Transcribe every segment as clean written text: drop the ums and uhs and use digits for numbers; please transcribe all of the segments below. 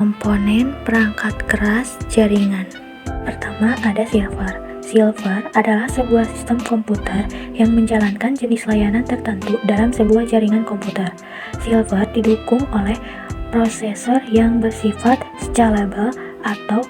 Komponen perangkat keras jaringan. Pertama ada server. Server adalah sebuah sistem komputer yang menjalankan jenis layanan tertentu dalam sebuah jaringan komputer. Server didukung oleh prosesor yang bersifat scalable atau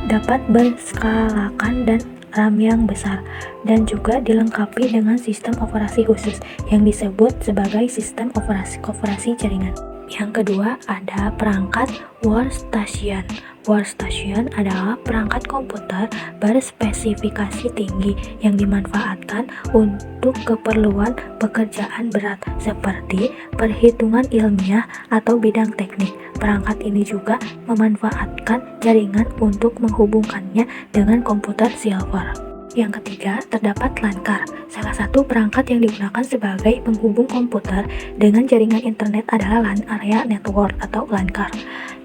dapat berskalakan dan RAM yang besar, dan juga dilengkapi dengan sistem operasi khusus yang disebut sebagai sistem operasi jaringan. Yang kedua ada perangkat workstation. Workstation adalah perangkat komputer berspesifikasi tinggi yang dimanfaatkan untuk keperluan pekerjaan berat seperti perhitungan ilmiah atau bidang teknik. Perangkat ini juga memanfaatkan jaringan untuk menghubungkannya dengan komputer server. Yang ketiga, terdapat LAN card. Salah satu perangkat yang digunakan sebagai penghubung komputer dengan jaringan internet adalah LAN area network atau LAN card.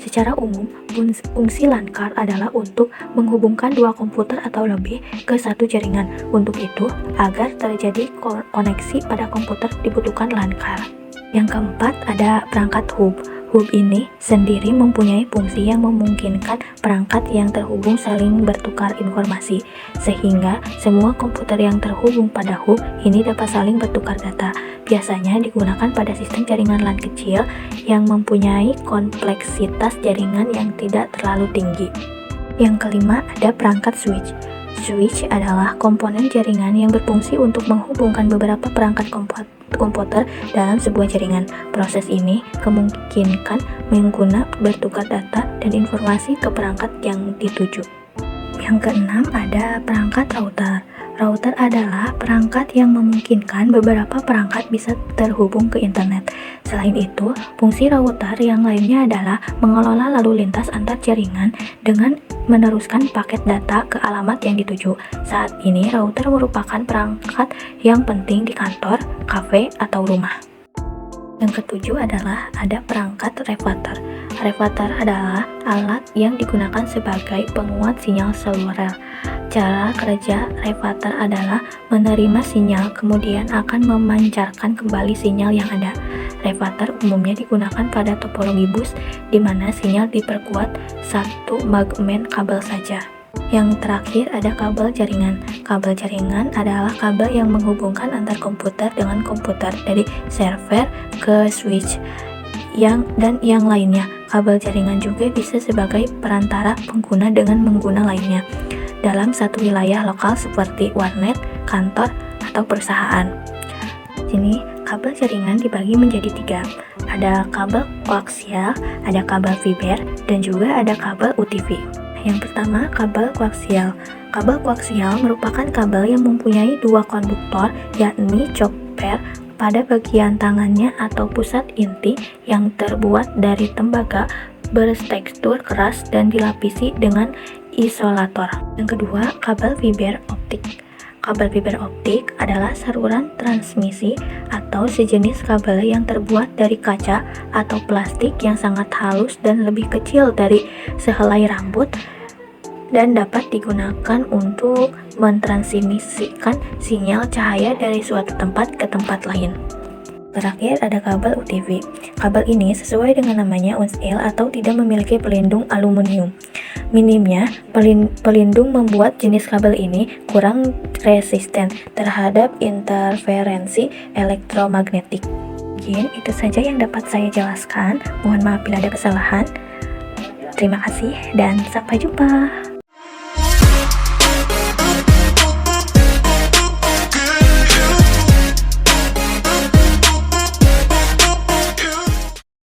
Secara umum, fungsi LAN card adalah untuk menghubungkan dua komputer atau lebih ke satu jaringan. Untuk itu, agar terjadi koneksi pada komputer dibutuhkan LAN card. Yang keempat, ada perangkat hub. Hub ini sendiri mempunyai fungsi yang memungkinkan perangkat yang terhubung saling bertukar informasi, sehingga semua komputer yang terhubung pada hub ini dapat saling bertukar data. Biasanya digunakan pada sistem jaringan LAN kecil yang mempunyai kompleksitas jaringan yang tidak terlalu tinggi. Yang kelima, ada perangkat switch. Switch adalah komponen jaringan yang berfungsi untuk menghubungkan beberapa perangkat komputer dalam sebuah jaringan. Proses ini memungkinkan pengguna bertukar data dan informasi ke perangkat yang dituju. Yang keenam ada perangkat router. Router adalah perangkat yang memungkinkan beberapa perangkat bisa terhubung ke internet. Selain itu, fungsi router yang lainnya adalah mengelola lalu lintas antar jaringan dengan meneruskan paket data ke alamat yang dituju. Saat ini, router merupakan perangkat yang penting di kantor, kafe, atau rumah. Yang ketujuh adalah ada perangkat repeater. Repeater adalah alat yang digunakan sebagai penguat sinyal seluler. Cara kerja repeater adalah menerima sinyal kemudian akan memancarkan kembali sinyal yang ada. Repeater umumnya digunakan pada topologi bus di mana sinyal diperkuat satu segmen kabel saja. Yang terakhir ada kabel jaringan. Kabel jaringan adalah kabel yang menghubungkan antar komputer dengan komputer dari server ke switch dan yang lainnya. Kabel jaringan juga bisa sebagai perantara pengguna dengan pengguna lainnya dalam satu wilayah lokal seperti warnet, kantor, atau perusahaan. Sini kabel jaringan dibagi menjadi 3. Ada kabel koaksial, ada kabel fiber, dan juga ada kabel UTV. Yang pertama, kabel koaksial. Kabel koaksial merupakan kabel yang mempunyai dua konduktor, yakni chopper pada bagian tangannya atau pusat inti yang terbuat dari tembaga bertekstur keras dan dilapisi dengan isolator. Yang kedua, kabel fiber optik. Kabel fiber optik adalah saluran transmisi atau sejenis kabel yang terbuat dari kaca atau plastik yang sangat halus dan lebih kecil dari sehelai rambut dan dapat digunakan untuk mentransmisikan sinyal cahaya dari suatu tempat ke tempat lain. Terakhir ada kabel UTV. Kabel ini sesuai dengan namanya unscale atau tidak memiliki pelindung aluminium. Minimnya pelindung membuat jenis kabel ini kurang resisten terhadap interferensi elektromagnetik. Mungkin itu saja yang dapat saya jelaskan. Mohon maaf bila ada kesalahan. Terima kasih dan sampai jumpa.